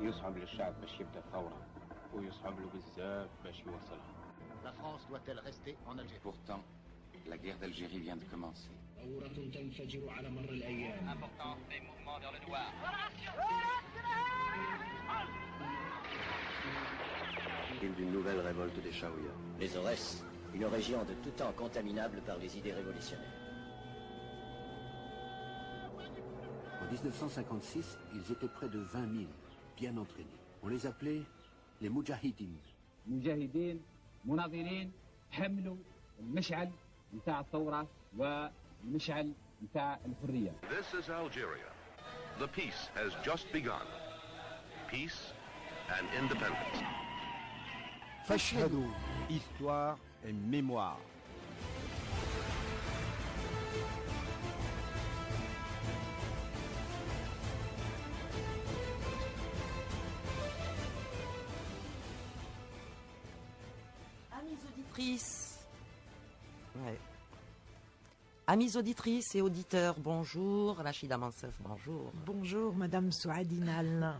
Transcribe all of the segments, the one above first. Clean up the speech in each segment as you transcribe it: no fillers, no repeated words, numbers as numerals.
يصعب للشعب باش يبدا ثورة ويصعب له بزاف باش يوصلها. La France doit-elle rester en Algérie? Pourtant, la guerre d'Algérie vient de commencer. Important, des mouvements vers le noir. D'une nouvelle révolte des Chaouïas. Les Aurès, une région de tout temps contaminable par les idées révolutionnaires. En 1956, ils étaient près de 20 000, bien entraînés. On les appelait les Moudjahidines. مجاهدين مناضلين حملوا المشعل نتاع الثورة والمشعل نتاع الحرية. This is Algeria. The peace has just begun. Peace and independence. Fashhadou, histoire et mémoire. Amis auditrices et auditeurs, bonjour. Rachida Mansef, bonjour. Bonjour, Madame Souadinal.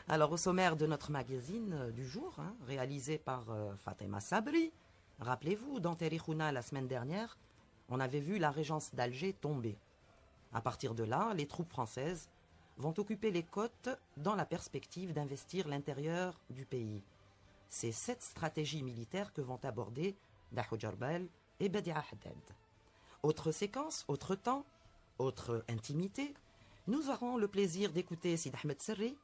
Alors, au sommaire de notre magazine du jour, réalisé par Fatima Sabri, rappelez-vous, dans Tarihouna la semaine dernière, on avait vu la régence d'Alger tomber. À partir de là, les troupes françaises vont occuper les côtes dans la perspective d'investir l'intérieur du pays. C'est cette stratégie militaire que vont aborder Dahou Jarbel et Badia Haddad. Autre séquence, autre temps, autre intimité, nous aurons le plaisir d'écouter Sid Ahmed Serri,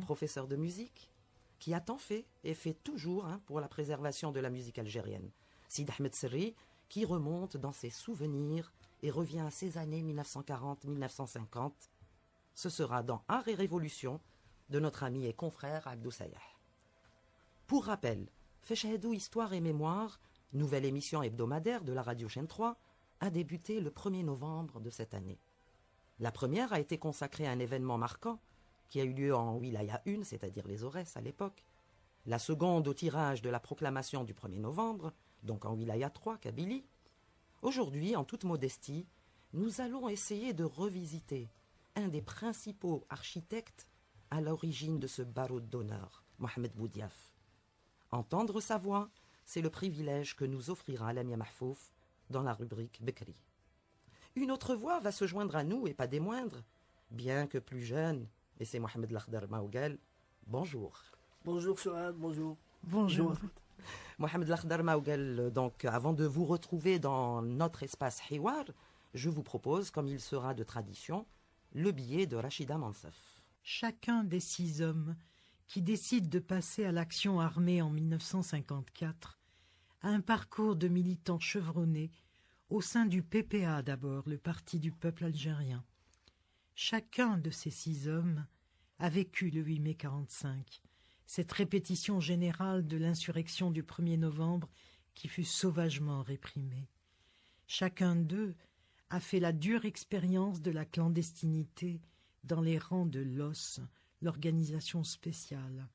professeur de musique, qui a tant fait et fait toujours pour la préservation de la musique algérienne. Sid Ahmed Serri, qui remonte dans ses souvenirs et revient à ces années 1940-1950. Ce sera dans Art et Révolution de notre ami et confrère Abdou Sayah. Pour rappel, Feshahedou Histoire et Mémoire, nouvelle émission hebdomadaire de la radio Chaîne 3, a débuté le 1er novembre de cette année. La première a été consacrée à un événement marquant qui a eu lieu en Wilaya 1, c'est-à-dire les Aurès à l'époque. La seconde au tirage de la proclamation du 1er novembre, donc en Wilaya 3, Kabylie. Aujourd'hui, en toute modestie, nous allons essayer de revisiter un des principaux architectes à l'origine de ce baroud d'honneur, Mohamed Boudiaf. Entendre sa voix, c'est le privilège que nous offrira Lamia Mahfouf dans la rubrique Bekri. Une autre voix va se joindre à nous, et pas des moindres, bien que plus jeune, et c'est Mohamed Lakhdar Maougal. Bonjour. Bonjour Sohab, bonjour. Bonjour. Mohamed Lakhdar Maougal, donc avant de vous retrouver dans notre espace Hiwar, je vous propose, comme il sera de tradition, le billet de Rachida Mansef. Chacun des 6 hommes qui décident de passer à l'action armée en 1954 a un parcours de militant chevronné au sein du PPA d'abord, le Parti du peuple algérien. Chacun de ces 6 hommes a vécu le 8 mai 45, cette répétition générale de l'insurrection du 1er novembre qui fut sauvagement réprimée. Chacun d'eux a fait la dure expérience de la clandestinité dans les rangs de l'OS, l'organisation spéciale,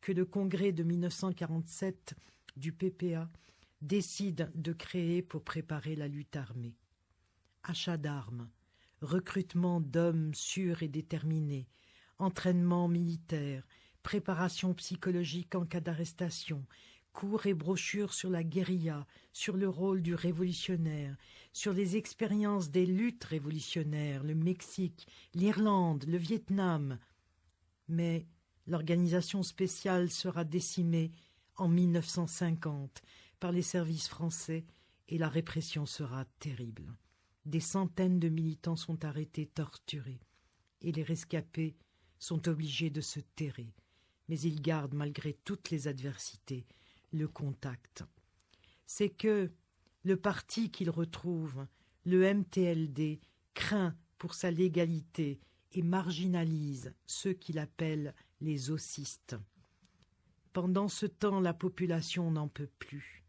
que le congrès de 1947 du PPA décide de créer pour préparer la lutte armée. Achat d'armes, recrutement d'hommes sûrs et déterminés, entraînement militaire, préparation psychologique en cas d'arrestation, cours et brochures sur la guérilla, sur le rôle du révolutionnaire, sur les expériences des luttes révolutionnaires, le Mexique, l'Irlande, le Vietnam. Mais l'organisation spéciale sera décimée en 1950 par les services français et la répression sera terrible. Des centaines de militants sont arrêtés, torturés, et les rescapés sont obligés de se terrer. Mais ils gardent, malgré toutes les adversités, le contact. C'est que le parti qu'ils retrouvent, le MTLD, craint pour sa légalité et marginalise ceux qu'il appelle les ossistes. Pendant ce temps, la population n'en peut plus.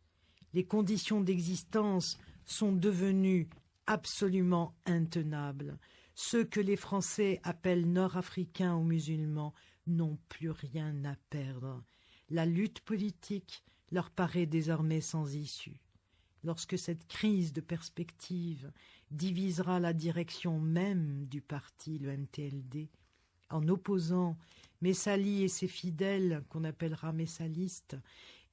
Les conditions d'existence sont devenues absolument intenables. Ceux que les Français appellent nord-africains ou musulmans n'ont plus rien à perdre. La lutte politique leur paraît désormais sans issue. Lorsque cette crise de perspective divisera la direction même du parti, le MTLD, en opposant Messali et ses fidèles, qu'on appellera messalistes,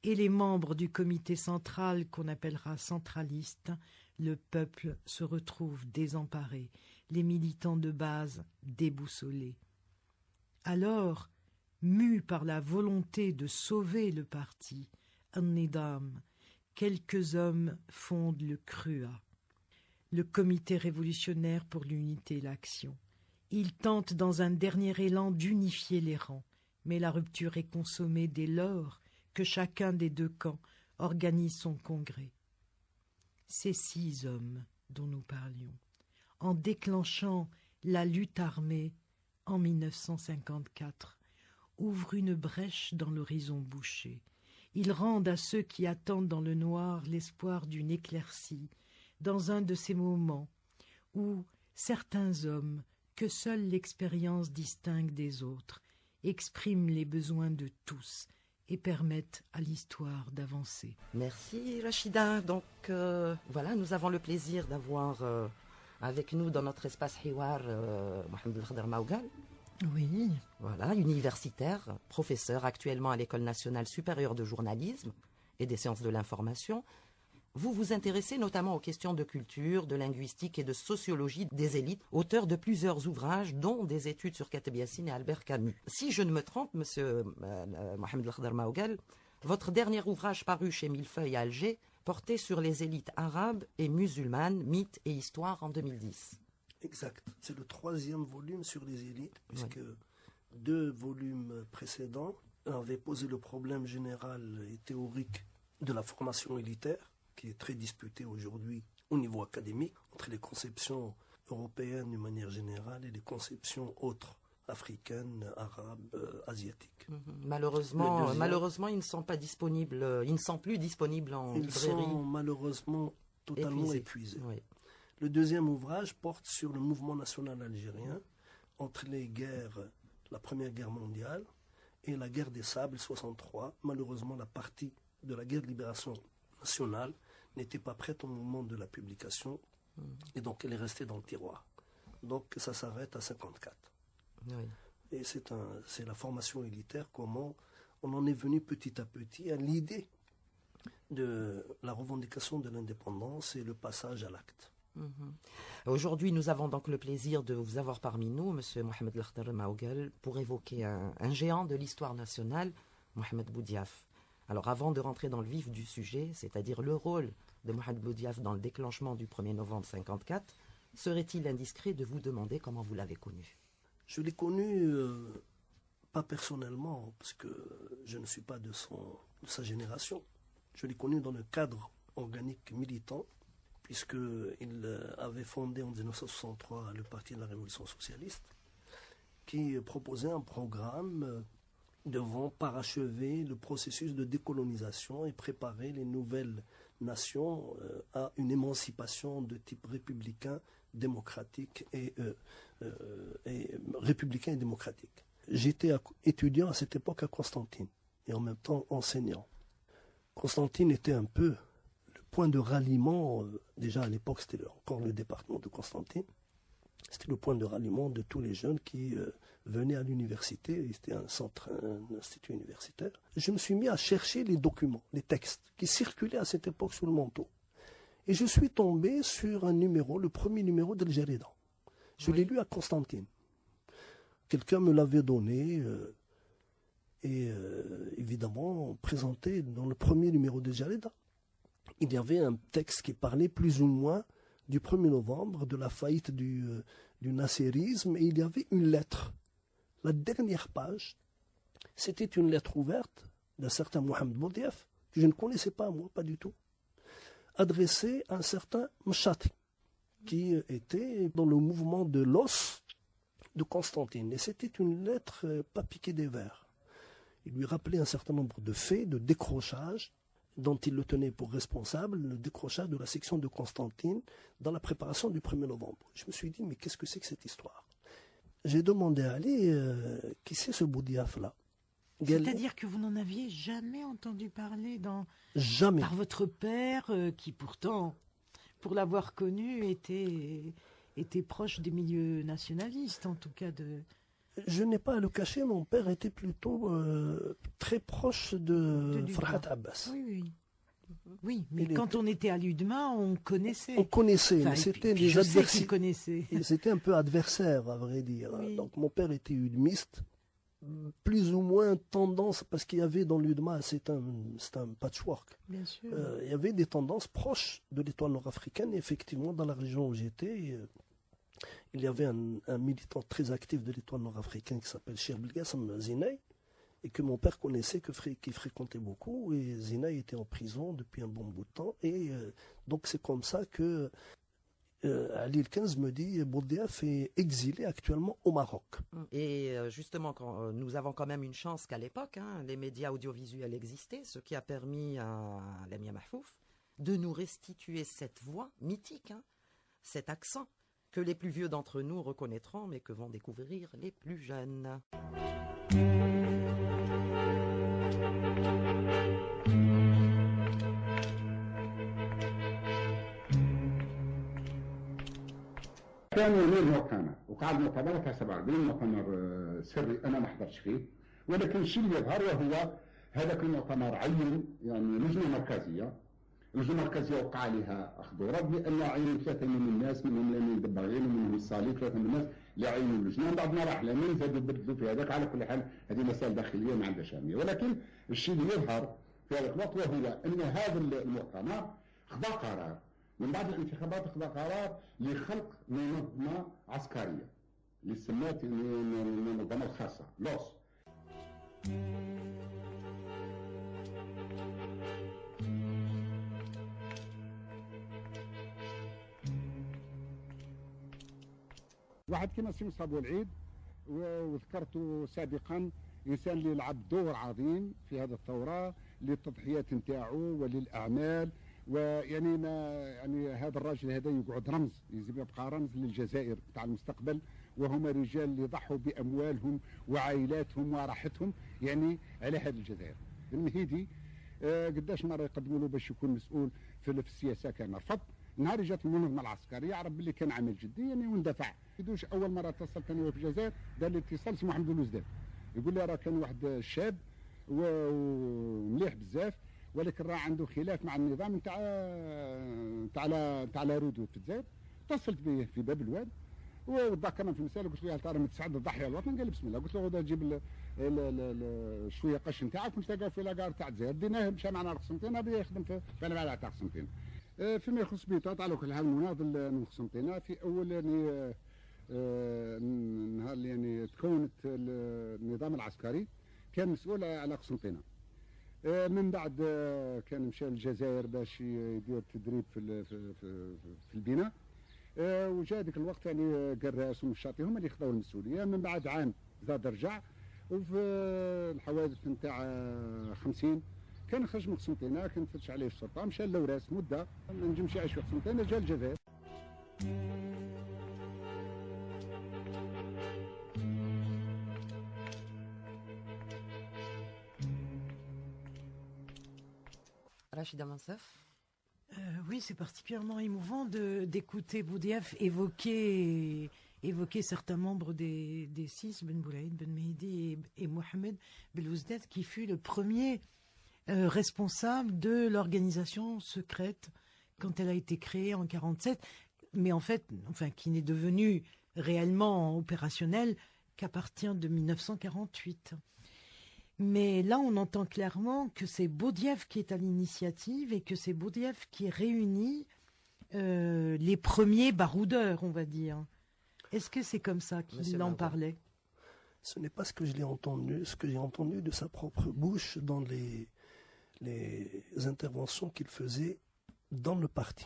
et les membres du comité central, qu'on appellera centralistes, le peuple se retrouve désemparé, les militants de base déboussolés. Alors, mus par la volonté de sauver le parti, An-Nidam, quelques hommes fondent le CRUA, le Comité révolutionnaire pour l'unité et l'action. Ils tentent dans un dernier élan d'unifier les rangs, mais la rupture est consommée dès lors que chacun des deux camps organise son congrès. Ces 6 hommes dont nous parlions, en déclenchant la lutte armée en 1954, ouvrent une brèche dans l'horizon bouché. Ils rendent à ceux qui attendent dans le noir l'espoir d'une éclaircie, dans un de ces moments où certains hommes, que seule l'expérience distingue des autres, expriment les besoins de tous et permettent à l'histoire d'avancer. Merci Rachida. Donc voilà, nous avons le plaisir d'avoir avec nous dans notre espace Hiwar Mohamed El Khadr Maougal. Oui. Voilà, universitaire, professeur actuellement à l'École nationale supérieure de journalisme et des sciences de l'information. Vous vous intéressez notamment aux questions de culture, de linguistique et de sociologie des élites, auteur de plusieurs ouvrages, dont des études sur Kateb Yassine et Albert Camus. Si je ne me trompe, monsieur Mohamed El Khadr Maougal, votre dernier ouvrage paru chez Millefeuille à Alger portait sur les élites arabes et musulmanes, mythes et histoire en 2010. Exact. C'est le 3e volume sur les élites, puisque 2 volumes précédents avaient posé le problème général et théorique de la formation élitaire, qui est très disputée aujourd'hui au niveau académique, entre les conceptions européennes d'une manière générale et les conceptions autres, africaines, arabes, asiatiques. Malheureusement, ils ne sont pas disponibles, ils ne sont plus disponibles en librairie. Ils sont malheureusement totalement épuisés. Oui. Le 2e ouvrage porte sur le mouvement national algérien entre les guerres, la Première Guerre mondiale et la guerre des Sables 63. Malheureusement, la partie de la guerre de libération nationale n'était pas prête au moment de la publication et donc elle est restée dans le tiroir. Donc ça s'arrête à 54. Oui. Et c'est la formation élitaire, comment on en est venu petit à petit à l'idée de la revendication de l'indépendance et le passage à l'acte. Aujourd'hui, nous avons donc le plaisir de vous avoir parmi nous, monsieur Mohamed El Khadr Maougal, pour évoquer un géant de l'histoire nationale, Mohamed Boudiaf. Alors avant de rentrer dans le vif du sujet, c'est-à-dire le rôle de Mohamed Boudiaf dans le déclenchement du 1er novembre 1954, serait-il indiscret de vous demander comment vous l'avez connu? Je l'ai connu, pas personnellement, parce que je ne suis pas de sa génération. Je l'ai connu dans le cadre organique militant, puisqu'il avait fondé en 1963 le Parti de la Révolution socialiste, qui proposait un programme devant parachever le processus de décolonisation et préparer les nouvelles nations à une émancipation de type républicain, démocratique et démocratique. J'étais étudiant à cette époque à Constantine et en même temps enseignant. Constantine était un peu le point de ralliement, déjà à l'époque c'était encore le département de Constantine, c'était le point de ralliement de tous les jeunes qui venaient à l'université, c'était un institut universitaire. Je me suis mis à chercher les documents, les textes qui circulaient à cette époque sous le manteau. Et je suis tombé sur un numéro, le premier numéro d'El Jarida. Je l'ai lu à Constantine. Quelqu'un me l'avait donné et évidemment présenté dans le premier numéro d'El Jarida. Il y avait un texte qui parlait plus ou moins du 1er novembre, de la faillite du nasserisme, et il y avait une lettre. La dernière page, c'était une lettre ouverte d'un certain Mohamed Boudiaf, que je ne connaissais pas, moi, pas du tout, adressée à un certain Mchati, qui était dans le mouvement de l'os de Constantine. Et c'était une lettre pas piquée des vers. Il lui rappelait un certain nombre de faits, de décrochages, dont il le tenait pour responsable, le décrochage de la section de Constantine dans la préparation du 1er novembre. Je me suis dit, mais qu'est-ce que c'est que cette histoire? J'ai demandé à Ali, qui c'est ce Boudiaf-là? C'est-à-dire que vous n'en aviez jamais entendu parler Jamais. Par votre père, qui pourtant, pour l'avoir connu, était proche des milieux nationalistes, en tout cas de... Je n'ai pas à le cacher, mon père était plutôt très proche de Farhat Abbas. Oui, mais quand on était à l'UDMA, on connaissait. On connaissait, mais c'était des adversaires. Ils étaient un peu adversaires, à vrai dire. Oui. Donc mon père était udmiste, plus ou moins tendance, parce qu'il y avait dans l'UDMA, c'est un patchwork. Bien sûr. Il y avait des tendances proches de l'étoile nord-africaine, et effectivement, dans la région où j'étais, il y avait un militant très actif de l'étoile nord-africaine qui s'appelle Cheikh Belgassem Zinaï, et que mon père connaissait, qui fréquentait beaucoup, et Zinaï était en prison depuis un bon bout de temps, et donc c'est comme ça que Ali El-Kenz me dit Boudiaf est exilé actuellement au Maroc. Et justement, nous avons quand même une chance qu'à l'époque, les médias audiovisuels existaient, ce qui a permis à Lamia Mahfouf de nous restituer cette voix mythique, cet accent que les plus vieux d'entre nous reconnaîtront, mais que vont découvrir les plus jeunes. كانوا يومين مؤتمر وقع المؤتمر تاع 47 مؤتمر سري انا ما حضرتش فيه ولكن الشيء اللي يظهر وهو هذاك المؤتمر عين يعني لجنه مركزيه اللجنه المركزيه وقع عليها اخذ ورد بان عينوا ثلاثه من الناس منهم لامين دباغين ومنهم الصالح ثلاثه من الناس اللي عينوا اللجنه من بعد ما راح لامين زادوا بدلوا في هذاك على كل حال هذه مسائل داخليه ما عندها شاميه ولكن الشيء اللي يظهر في هذا الوقت وهو ان هذا المؤتمر خذا قرار من بعد الانتخابات خذا قرار لخلق منظمه عسكريه اللي سمات المنظمه الخاصه لوس. واحد كيما سي مصعب العيد وذكرته سابقا انسان اللي لعب دور عظيم في هذه الثوره للتضحيات نتاعو وللاعمال ويعني ما يعني هذا الراجل هذا يقعد رمز يزيد يبقى رمز للجزائر تاع المستقبل وهما رجال اللي ضحوا باموالهم وعائلاتهم وراحتهم يعني على هذه الجزائر. المهيدي قداش مره يقدموا له باش يكون مسؤول في السياسه كان رفض. نهار جات المنظمه العسكريه عرف باللي كان عامل جدي يعني واندفع. يدوش اول مره اتصل ثاني في الجزائر دار لي اتصال اسمه محمد الوزدان يقول لي راه كان واحد شاب ومليح بزاف ولكن راه عنده خلاف مع النظام تاع رودود في الجزائر. اتصلت به في باب الواد وذكرنا في المساله قلت له يا ترى متسعد الضحيه الوطن قال بسم الله. قلت له غدا جيب شويه قش نتاعك ونتلاقاو في لاكار تاع الجزائر ديناه مشى معنا قسنطينه بدا يخدم في البلعه تاع قسنطينه. فيما يخص بيطاط على كل حال مناضل من قسنطينه في اول يعني النهار اللي يعني تكونت النظام العسكري كان مسؤول على قسنطينه. من بعد كان مشى للجزائر باش يدير تدريب في البناء وجا ديك الوقت يعني قراس ومشاطي هما اللي خذاو المسؤوليه. من بعد عام زاد رجع وفي الحوادث نتاع 50 كان خرج من قسنطينه كان فتش عليه الشرطه مشى لوراس مده ما نجمش يعيش في قسنطينه جا الجزائر. Rachida Mansef. Oui, c'est particulièrement émouvant d'écouter Boudiaf évoquer certains membres des six, Ben Boulaïd, Ben Mehdi et Mohamed Belouzdad, qui fut le premier responsable de l'organisation secrète quand elle a été créée en 1947, mais qui n'est devenue réellement opérationnelle qu'à partir de 1948. Mais là, on entend clairement que c'est Boudiaf qui est à l'initiative et que c'est Boudiaf qui réunit les premiers baroudeurs, on va dire. Est-ce que c'est comme ça qu'il en parlait? Ce n'est pas ce que je l'ai entendu, ce que j'ai entendu de sa propre bouche dans les interventions qu'il faisait dans le parti.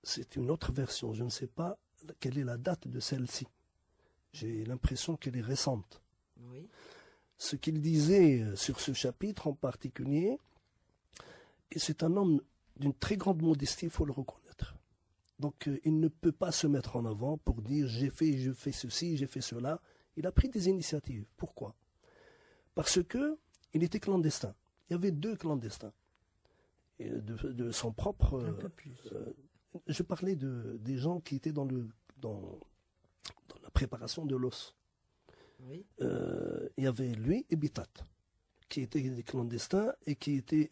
C'est une autre version, je ne sais pas quelle est la date de celle-ci. J'ai l'impression qu'elle est récente. Oui. Ce qu'il disait sur ce chapitre en particulier, et c'est un homme d'une très grande modestie, il faut le reconnaître. Donc il ne peut pas se mettre en avant pour dire je fais ceci, j'ai fait cela. Il a pris des initiatives. Pourquoi? Parce que il était clandestin. Il y avait deux clandestins. Et de son propre... Un peu plus. Je parlais des gens qui étaient dans la préparation de l'os. il y avait lui et Bitat, qui étaient des clandestins et qui étaient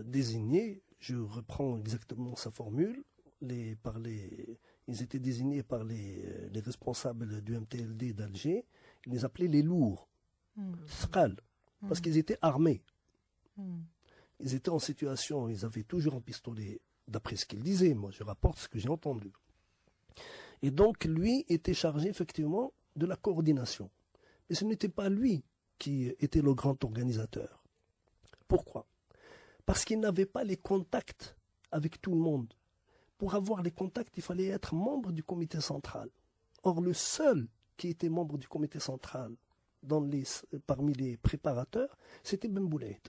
désignés, je reprends exactement sa formule, ils étaient désignés par les responsables du MTLD d'Alger, ils les appelaient les lourds, Thqal, parce qu'ils étaient armés. Ils étaient en situation, ils avaient toujours un pistolet, d'après ce qu'ils disaient, moi je rapporte ce que j'ai entendu. Et donc lui était chargé effectivement de la coordination. Mais ce n'était pas lui qui était le grand organisateur. Pourquoi? Parce qu'il n'avait pas les contacts avec tout le monde. Pour avoir les contacts, il fallait être membre du comité central. Or, le seul qui était membre du comité central parmi les préparateurs, c'était Ben Boulaïd.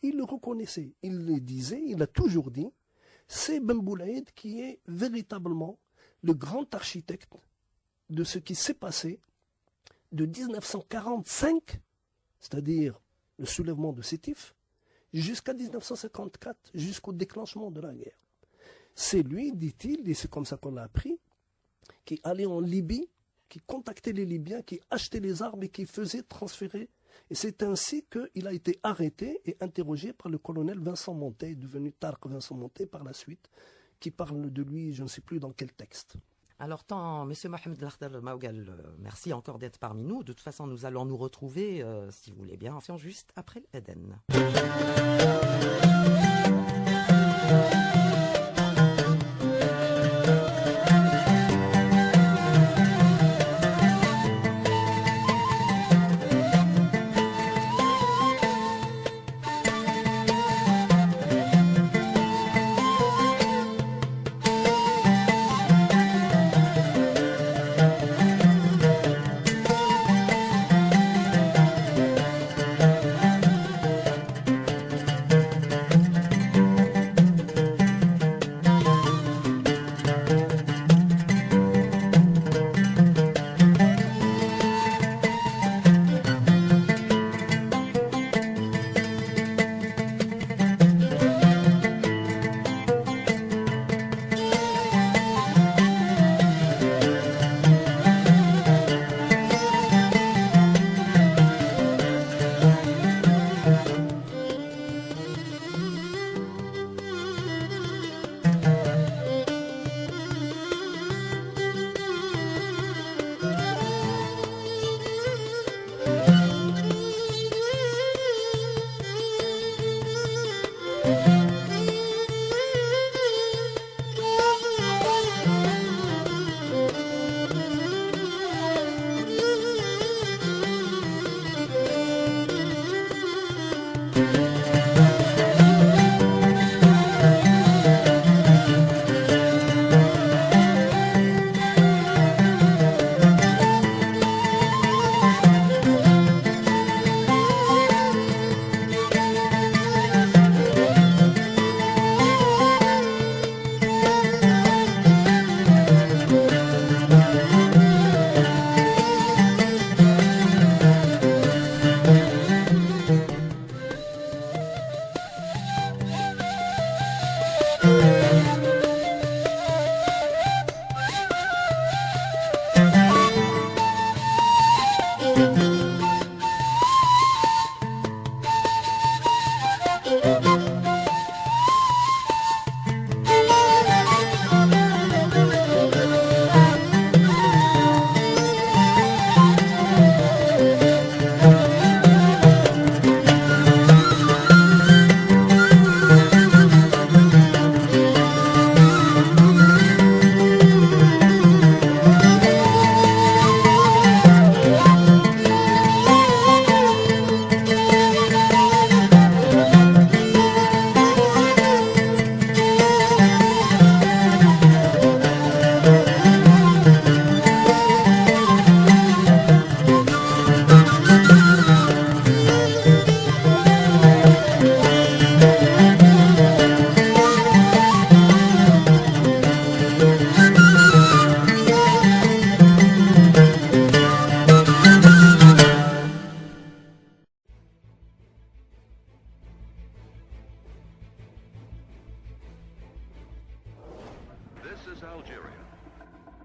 Il le reconnaissait, il le disait, il a toujours dit, c'est Ben Boulaïd qui est véritablement le grand architecte de ce qui s'est passé de 1945, c'est-à-dire le soulèvement de Sétif, jusqu'à 1954, jusqu'au déclenchement de la guerre. C'est lui, dit-il, et c'est comme ça qu'on l'a appris, qui allait en Libye, qui contactait les Libyens, qui achetait les armes et qui faisait transférer. Et c'est ainsi qu'il a été arrêté et interrogé par le colonel Vincent Montet, devenu Tarq Vincent Montet par la suite, qui parle de lui, je ne sais plus dans quel texte. Alors, M. Mohamed Lakhdar Maougal, merci encore d'être parmi nous. De toute façon, nous allons nous retrouver, si vous voulez bien, enfin, juste après l'Eden.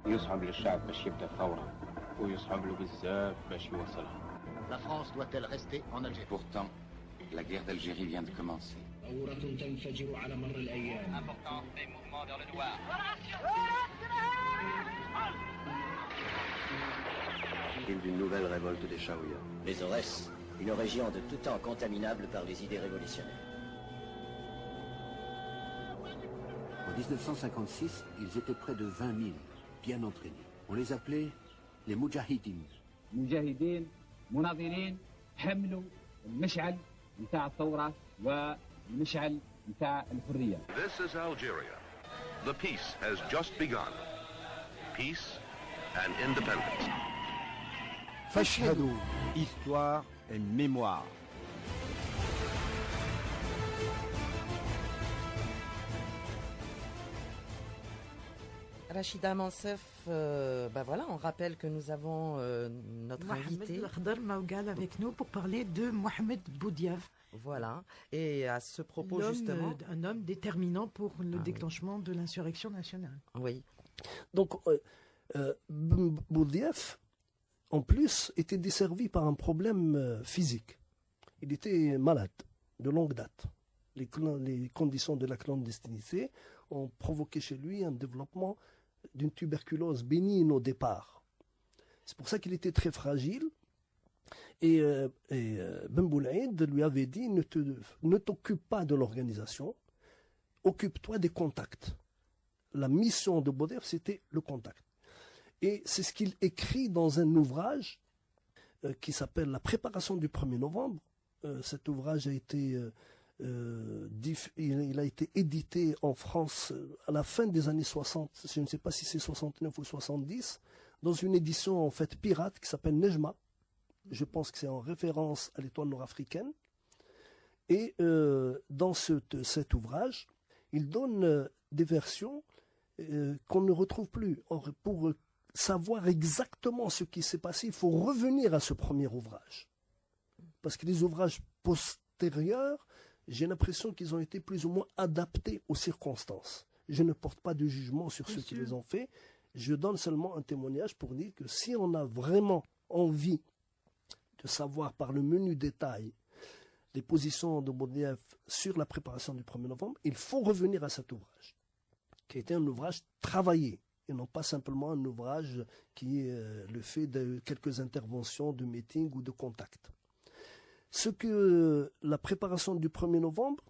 يصعب للشعب باش يبدا الثورة ويصعب له بزاف باش يوصلها. La France doit-elle rester en Algérie? Pourtant, la guerre d'Algérie vient de commencer. Important fait mouvement vers le Loir. Il d'une nouvelle révolte des Chaouïas. Les Aurès, une région de tout temps contaminable par les idées révolutionnaires. En 1956, ils étaient près de 20 000, bien entraînés. On les appelait les Moudjahidines. مجاهدين مناضلين حملوا المشعل نتاع الثورة والمشعل نتاع الحرية. This is Algeria. The peace has just begun. Peace and independence. Fashhadou, histoire et mémoire. Rachida Mansef, voilà, on rappelle que nous avons notre invité. Mohamed Maougal avec nous pour parler de Mohamed Boudiaf. Voilà, et à ce propos justement... Un homme déterminant pour le déclenchement de l'insurrection nationale. Oui. Donc, Boudiaf, en plus, était desservi par un problème physique. Il était malade de longue date. Les conditions de la clandestinité ont provoqué chez lui un développement d'une tuberculose bénigne au départ. C'est pour ça qu'il était très fragile. Et Ben Boulaïd lui avait dit, ne t'occupe pas de l'organisation, occupe-toi des contacts. La mission de Boudiaf, c'était le contact. Et c'est ce qu'il écrit dans un ouvrage qui s'appelle La préparation du 1er novembre. Cet ouvrage a été... il a été édité en France à la fin des années 60, je ne sais pas si c'est 69 ou 70, dans une édition en fait pirate qui s'appelle Nejma. Je pense que c'est en référence à l'étoile nord-africaine. Et dans cet ouvrage, il donne des versions qu'on ne retrouve plus. Or, pour savoir exactement ce qui s'est passé, il faut revenir à ce premier ouvrage. Parce que les ouvrages postérieurs, j'ai l'impression qu'ils ont été plus ou moins adaptés aux circonstances. Je ne porte pas de jugement sur ceux qui les ont faits. Je donne seulement un témoignage pour dire que si on a vraiment envie de savoir par le menu détail les positions de Boudiaf sur la préparation du 1er novembre, il faut revenir à cet ouvrage, qui a été un ouvrage travaillé, et non pas simplement un ouvrage qui est le fait de quelques interventions de meeting ou de contact. Ce que la préparation du 1er novembre,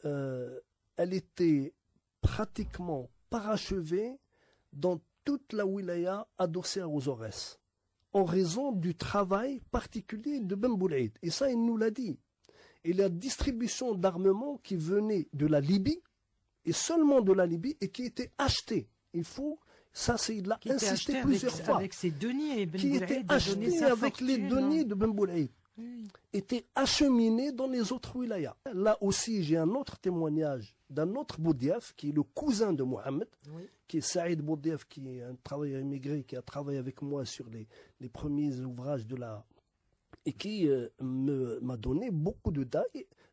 elle était pratiquement parachevée dans toute la wilaya adossée aux Aurès, en raison du travail particulier de Ben Boulaïd. Et ça, il nous l'a dit. Et la distribution d'armement qui venait de la Libye, et seulement de la Libye, et qui était achetée. Il faut... Ça, il l'a insisté plusieurs fois. Avec ses deniers, Ben qui était acheté avec les deniers de Ben Boulaïd. Était acheminé dans les autres wilayas. Là aussi, j'ai un autre témoignage d'un autre Boudiaf, qui est le cousin de Mohamed, qui est Saïd Boudiaf, qui est un travailleur immigré, qui a travaillé avec moi sur les premiers ouvrages de la... et qui m'a donné beaucoup de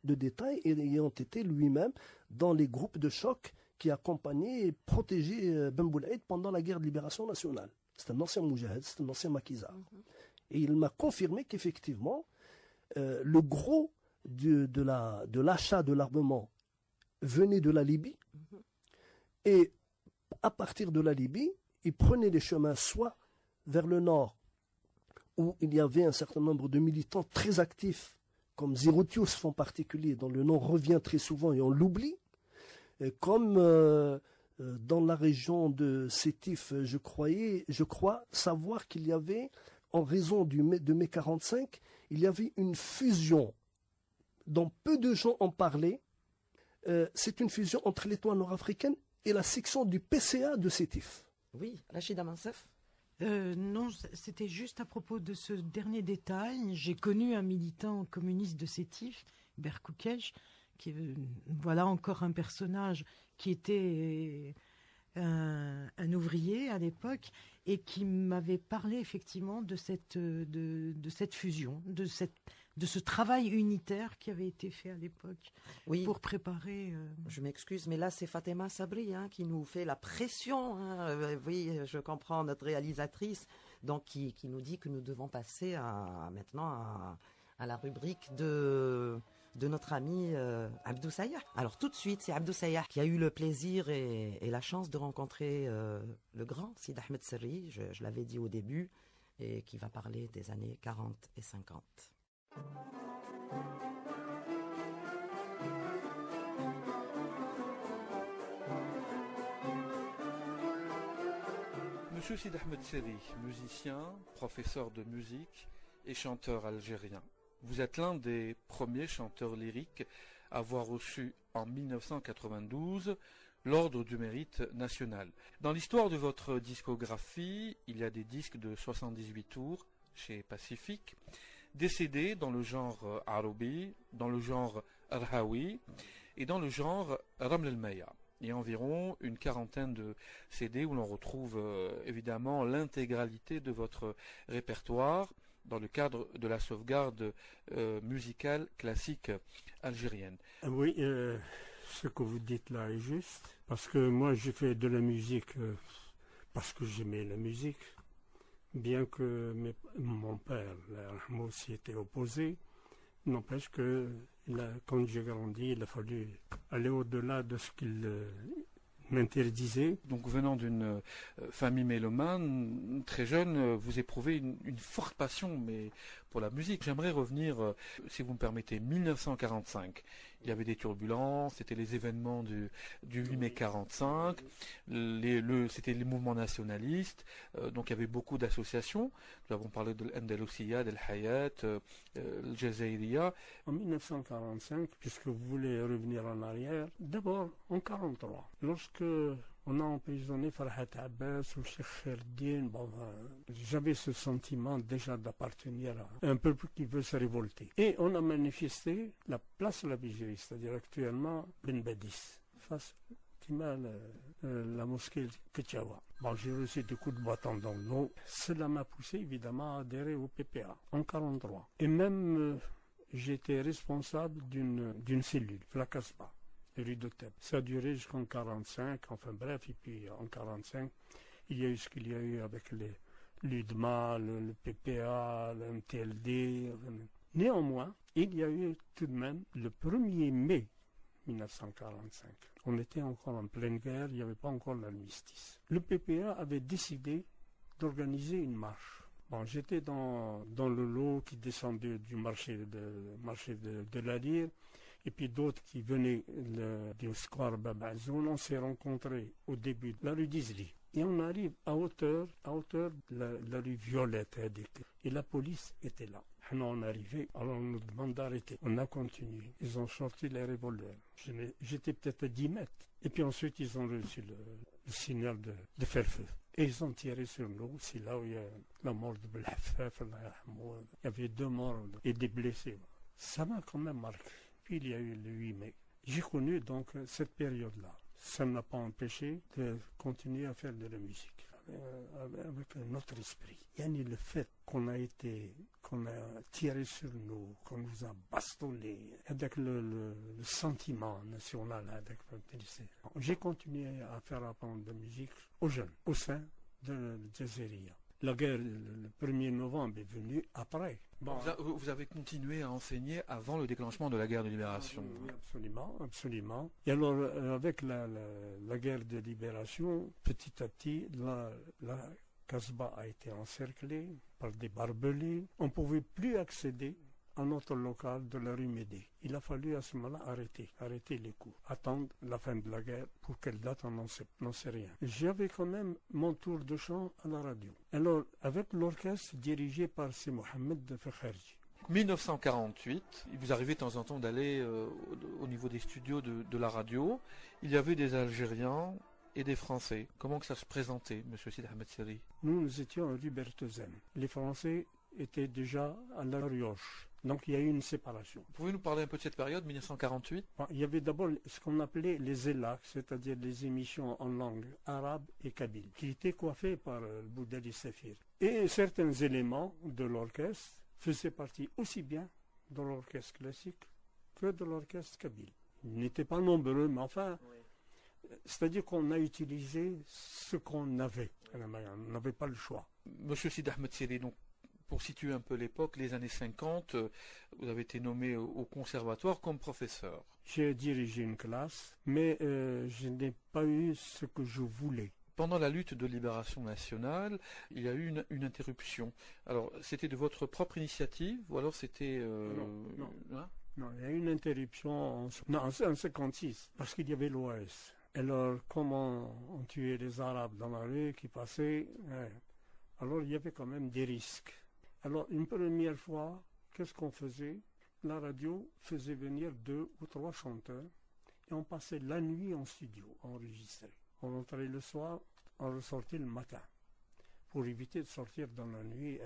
détails, ayant été lui-même dans les groupes de choc qui accompagnaient et protégeaient Ben Boulaïd pendant la guerre de libération nationale. C'est un ancien moujahid, c'est un ancien maquisard. Et il m'a confirmé qu'effectivement, le gros de l'achat de l'armement venait de la Libye. Et à partir de la Libye, il prenait les chemins soit vers le nord, où il y avait un certain nombre de militants très actifs, comme Zeroutios en particulier, dont le nom revient très souvent et on l'oublie, comme dans la région de Sétif, je crois savoir qu'il y avait, en raison de mai 45, il y avait une fusion dont peu de gens en parlaient. C'est une fusion entre l'étoile nord-africaine et la section du PCA de Sétif. Oui, Rachida Mansef. Non, c'était juste à propos de ce dernier détail. J'ai connu un militant communiste de Sétif, Berkoukej, qui voilà encore un personnage qui était un ouvrier à l'époque et qui m'avait parlé effectivement de cette fusion, de ce travail unitaire qui avait été fait à l'époque pour préparer... Je m'excuse, mais là c'est Fatema Sabri qui nous fait la pression. Oui, je comprends, notre réalisatrice, donc qui nous dit que nous devons passer maintenant à la rubrique de notre ami Abdou Sayah. Alors tout de suite, c'est Abdou Sayah qui a eu le plaisir et la chance de rencontrer le grand Sid Ahmed Serri, je l'avais dit au début, et qui va parler des années 40 et 50. Monsieur Sid Ahmed Serri, musicien, professeur de musique et chanteur algérien. Vous êtes l'un des premiers chanteurs lyriques à avoir reçu en 1992 l'Ordre du Mérite National. Dans l'histoire de votre discographie, il y a des disques de 78 tours chez Pacific, des CD dans le genre Arabi, dans le genre Arhawi et dans le genre Raml el-Maya. Et environ une quarantaine de CD où l'on retrouve évidemment l'intégralité de votre répertoire dans le cadre de la sauvegarde musicale classique algérienne. Oui, ce que vous dites là est juste, parce que moi j'ai fait de la musique parce que j'aimais la musique, bien que mon père, moi aussi, était opposé. N'empêche que quand j'ai grandi, il a fallu aller au-delà de ce qu'il m'interdisait. Donc venant d'une famille mélomane, très jeune, vous éprouvez une forte passion mais pour la musique. J'aimerais revenir, si vous me permettez, 1945. Il y avait des turbulences, c'était les événements du 8 mai 45, c'était les mouvements nationalistes, donc il y avait beaucoup d'associations. Nous avons parlé de l'Andalousia, de l'Hayat, le Jazairiya. En 1945, puisque vous voulez revenir en arrière, d'abord en 1943, lorsque on a emprisonné Farhat Abbas ou Cheikh Kherdin, j'avais ce sentiment déjà d'appartenir à un peuple qui veut se révolter. Et on a manifesté la place de la Vigerie, c'est-à-dire actuellement Ben Badis, face la mosquée Ketchawa. J'ai reçu des coups de bâton dans le dos. Cela m'a poussé évidemment à adhérer au PPA en 1943. Et même j'étais responsable d'une cellule, la Casbah. Rue de Thèbes. Ça a duré jusqu'en 1945, enfin bref, et puis en 1945, il y a eu ce qu'il y a eu avec l'UDMA, le PPA, le MTLD. Néanmoins, il y a eu tout de même le 1er mai 1945. On était encore en pleine guerre, il n'y avait pas encore l'armistice. Le PPA avait décidé d'organiser une marche. J'étais dans le lot qui descendait du marché de la Lyre. Et puis d'autres qui venaient du square Bab Azoun. On s'est rencontrés au début de la rue d'Izli. Et on arrive à hauteur de la rue Violette. Et la police était là. On est arrivé, alors on nous demande d'arrêter. On a continué. Ils ont sorti les revolvers. J'étais peut-être à 10 mètres. Et puis ensuite, ils ont reçu le signal de faire feu. Et ils ont tiré sur nous. C'est là où il y a la mort de Belhafaf. Il y avait 2 morts et des blessés. Ça m'a quand même marqué. Puis il y a eu le 8 mai. J'ai connu donc cette période-là. Ça ne m'a pas empêché de continuer à faire de la musique avec notre esprit. Yani le fait qu'on a tiré sur nous, qu'on nous a bastonné, avec le sentiment national, j'ai continué à faire apprendre de la musique aux jeunes, au sein de Jazairiya. La guerre, le 1er novembre, est venue après. Vous avez continué à enseigner avant le déclenchement de la guerre de libération. Oui, absolument, absolument. Et alors, avec la guerre de libération, petit à petit, la Casbah a été encerclée par des barbelés. On ne pouvait plus accéder à notre local de la rue Médée. Il a fallu à ce moment-là arrêter les coups, attendre la fin de la guerre. Pour quelle date, on n'en sait rien. J'avais quand même mon tour de chant à la radio. Alors, avec l'orchestre dirigé par C. Mohamed Fakharji. 1948, il vous arrivait de temps en temps d'aller au niveau des studios de la radio. Il y avait des Algériens et des Français. Comment que ça se présentait, monsieur Sid Ahmed Serri? Nous étions à rue Bertheusen. Les Français étaient déjà à la Rioche. Donc il y a eu une séparation. Pouvez-vous nous parler un peu de cette période, 1948? Il y avait d'abord ce qu'on appelait les ELAC, c'est-à-dire les émissions en langue arabe et kabyle, qui étaient coiffées par Boudali Safir. Et certains éléments de l'orchestre faisaient partie aussi bien de l'orchestre classique que de l'orchestre kabyle. Ils n'étaient pas nombreux, mais enfin, C'est-à-dire qu'on a utilisé ce qu'on avait. On n'avait pas le choix. Monsieur Sid Ahmed Seri, donc, pour situer un peu l'époque, les années 50, vous avez été nommé au conservatoire comme professeur. J'ai dirigé une classe, mais je n'ai pas eu ce que je voulais. Pendant la lutte de libération nationale, il y a eu une interruption. Alors, c'était de votre propre initiative ou alors c'était... Non. Hein? Non, il y a eu une interruption en 1956, parce qu'il y avait l'OAS. Alors, comment on tuait les Arabes dans la rue qui passaient, alors il y avait quand même des risques. Alors, une première fois, qu'est-ce qu'on faisait? La radio faisait venir 2 ou 3 chanteurs et on passait la nuit en studio, enregistré. On entrait le soir, on ressortait le matin, pour éviter de sortir dans la nuit.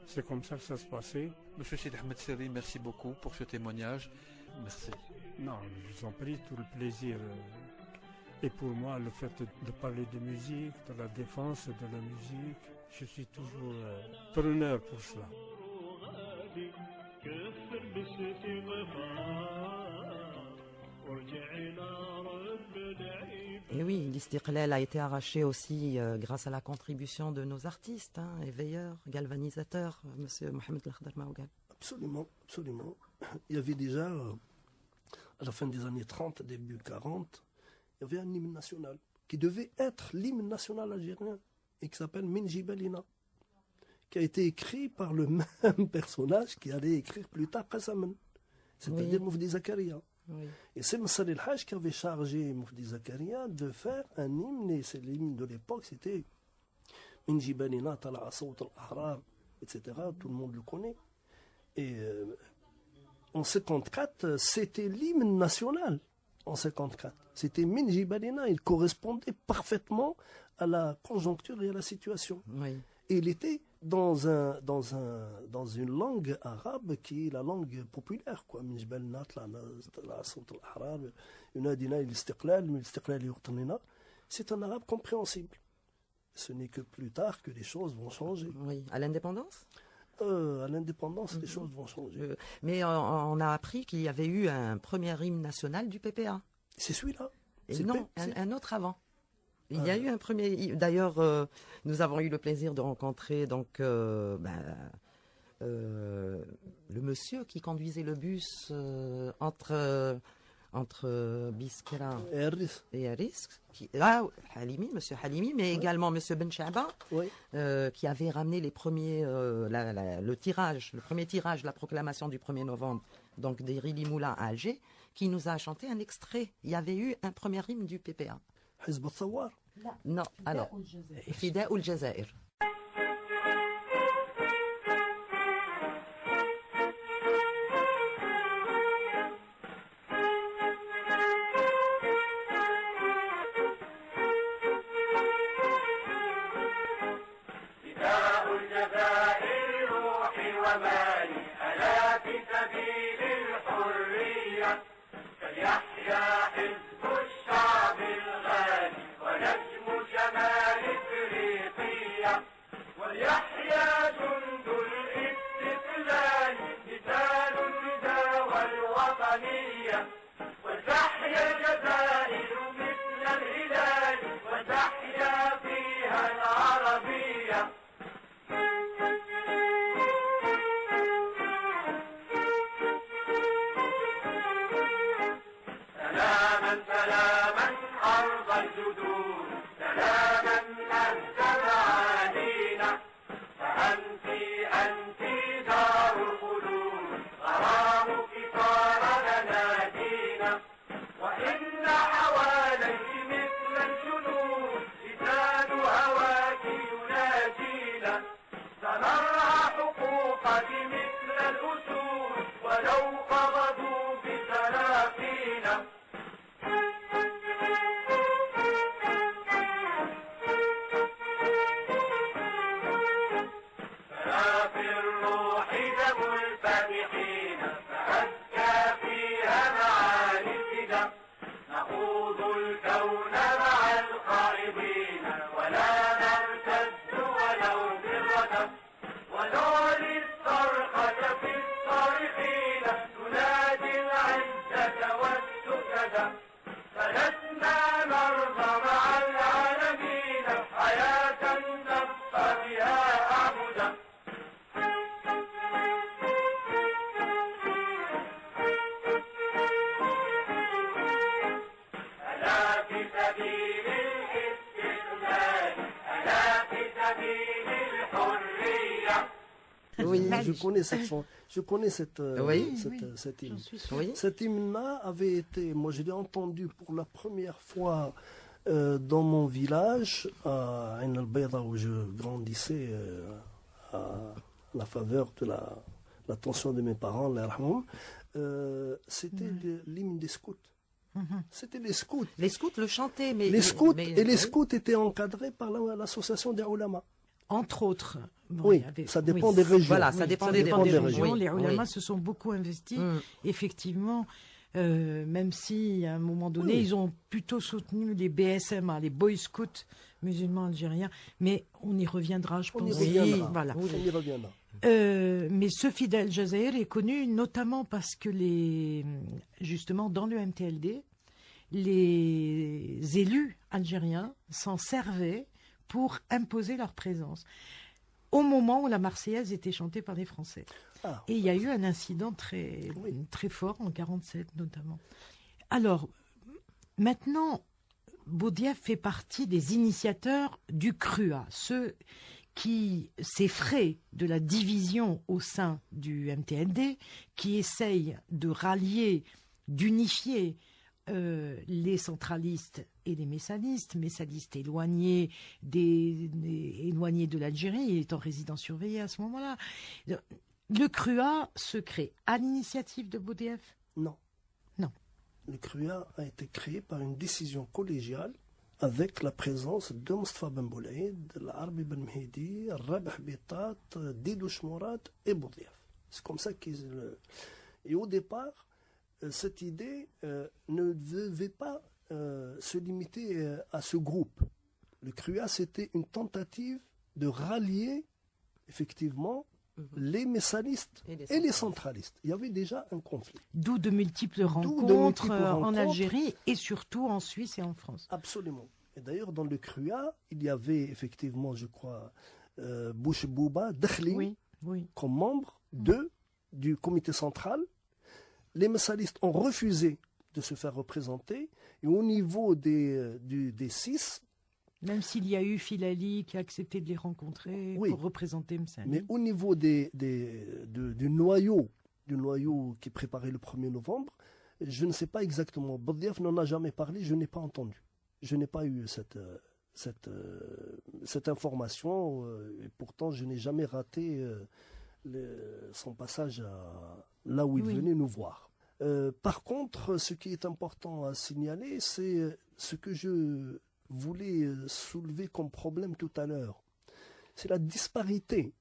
C'est comme ça que ça se passait. Monsieur Sid Ahmed Seri, merci beaucoup pour ce témoignage. Merci. Non, je vous en prie, tout le plaisir. Et pour moi, le fait de parler de musique, de la défense de la musique, je suis toujours preneur pour cela. Et oui, l'Istiqlal a été arraché aussi grâce à la contribution de nos artistes, éveilleurs, galvanisateurs, M. Mohamed El-Khdar Maougal. Absolument, absolument. Il y avait déjà, à la fin des années 30, début 40, il y avait un hymne national qui devait être l'hymne national algérien et qui s'appelle Min Jibalina, qui a été écrit par le même personnage qui allait écrire plus tard Qasaman, c'est-à-dire Moufdi Zakaria. Oui. Et c'est Msali El-Haj qui avait chargé Moufdi Zakaria de faire un hymne, et c'est l'hymne de l'époque, c'était Min Jibalina Tala'a Sawt al-Ahrar, etc. Tout le monde le connaît. Et en 54, c'était l'hymne national. En 54, c'était Min Jibalina, il correspondait parfaitement à la conjoncture et à la situation. Oui. Et il était dans une langue arabe qui est la langue populaire, quoi. Min Jibalina Tala'a Sawt al-Ahrar, Yunadina al-Istiqlal, min al-Istiqlal yuqtanina. C'est un arabe compréhensible. Ce n'est que plus tard que les choses vont changer. Oui, à l'indépendance ? À l'indépendance, les choses vont changer. Mais on a appris qu'il y avait eu un premier hymne national du PPA. C'est celui-là. Et non, un autre avant. Il y a eu un premier... D'ailleurs, nous avons eu le plaisir de rencontrer donc, le monsieur qui conduisait le bus entre Biskra et Aris, Halimi, monsieur Halimi, mais également monsieur Ben Chaba, qui avait ramené les premiers, le premier tirage de la proclamation du 1er novembre, donc des Rili Moula à Alger, qui nous a chanté un extrait. Il y avait eu un premier hymne du PPA. Hizb al-Thawar? Non, alors, Fida ou Jazair. Oui. Je connais cette hymne. Oui. Cette hymne-là avait été, moi je l'ai entendu pour la première fois dans mon village, à Ain al-Bayda, où je grandissais à la faveur de l'attention de mes parents, c'était l'hymne des scouts. C'était les scouts. Les scouts le chantaient, mais... Les scouts étaient encadrés par l'association des ulama. Entre autres. Bon, ça dépend des régions. Voilà, ça dépend des régions. Les ulama se sont beaucoup investis. Effectivement, même si à un moment donné, ils ont plutôt soutenu les BSMA, les Boy Scouts musulmans algériens. Mais on y reviendra, je pense. On y reviendra. Mais ce fidèle Jazair est connu notamment parce que justement dans le MTLD, les élus algériens s'en servaient pour imposer leur présence au moment où la Marseillaise était chantée par les Français. Et il y a eu un incident très fort en 1947 notamment. Alors, maintenant, Boudiaf fait partie des initiateurs du CRUA, ceux qui s'effraient de la division au sein du MTLD, qui essayent de rallier, d'unifier les centralistes et les messalistes éloignés éloignés de l'Algérie, étant résidents surveillés à ce moment-là. Le CRUA se crée à l'initiative de Boudiaf? Non. Le CRUA a été créé par une décision collégiale avec la présence de Mustafa Ben Boulaïd, l'Arbi Ben Mehdi, Rabah Bitat, Didou Shmourat et Boudiaf. C'est comme ça qu'ils... Et au départ, cette idée ne devait pas se limiter à ce groupe. Le CRUA, c'était une tentative de rallier effectivement les messalistes et les centralistes. Il y avait déjà un conflit. D'où de multiples rencontres en Algérie et surtout en Suisse et en France. Absolument. Et d'ailleurs, dans le CRUA, il y avait effectivement, je crois, Bouch Bouba, Dakhli, comme membre du comité central. Les messalistes ont refusé de se faire représenter. Et au niveau des 6... Même s'il y a eu Filali qui a accepté de les rencontrer pour représenter Msani. Mais au niveau du noyau qui préparait le 1er novembre, je ne sais pas exactement. Boudiaf n'en a jamais parlé, je n'ai pas entendu. Je n'ai pas eu cette information, et pourtant je n'ai jamais raté son passage là où il venait nous voir. Par contre, ce qui est important à signaler, c'est ce que je voulais soulever comme problème tout à l'heure. C'est la disparité